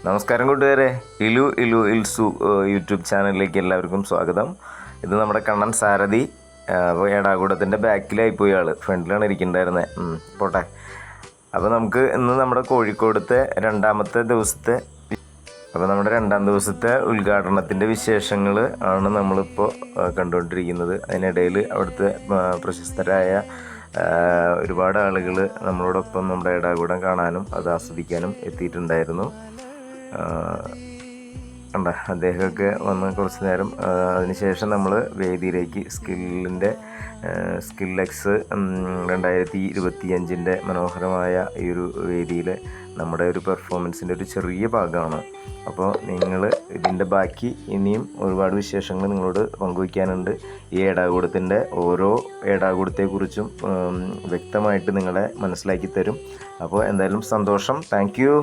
നമസ്കാരം കൂട്ടുകാരെ, ഇൽസു യൂട്യൂബ് ചാനലിലേക്ക് എല്ലാവർക്കും സ്വാഗതം. ഇത് നമ്മുടെ കണ്ണൻ സാരഥി. അപ്പോൾ ഏടാകൂടത്തിൻ്റെ ബാക്കിലായിപ്പോയി ആൾ, ഫ്രണ്ടിലാണ് ഇരിക്കുന്നുണ്ടായിരുന്നത്. പോട്ടെ. അപ്പോൾ നമുക്ക് ഇന്ന് നമ്മുടെ കോഴിക്കോടത്തെ രണ്ടാം ദിവസത്തെ ഉദ്ഘാടനത്തിൻ്റെ വിശേഷങ്ങൾ ആണ് നമ്മളിപ്പോൾ കണ്ടുകൊണ്ടിരിക്കുന്നത്. അതിനിടയിൽ അവിടുത്തെ പ്രശസ്തരായ ഒരുപാട് ആളുകൾ നമ്മളോടൊപ്പം നമ്മുടെ ഏടാകൂടം കാണാനും അത് ആസ്വദിക്കാനും എത്തിയിട്ടുണ്ടായിരുന്നു. അദ്ദേഹമൊക്കെ വന്ന് കുറച്ച് നേരം അതിനുശേഷം നമ്മൾ വേദിയിലേക്ക് സ്കില്ലെക്സ് 2025 മനോഹരമായ ഈ ഒരു വേദിയിൽ നമ്മുടെ ഒരു പെർഫോമൻസിൻ്റെ ഒരു ചെറിയ ഭാഗമാണ്. അപ്പോൾ നിങ്ങൾ ഇതിൻ്റെ ബാക്കി ഇനിയും ഒരുപാട് വിശേഷങ്ങൾ നിങ്ങളോട് പങ്കുവയ്ക്കാനുണ്ട്. ഈ ഏടാകൂടത്തിൻ്റെ ഓരോ ഏടാകൂടത്തെക്കുറിച്ചും വ്യക്തമായിട്ട് നിങ്ങളെ മനസ്സിലാക്കി തരും. അപ്പോൾ എന്തായാലും സന്തോഷം. Thank you.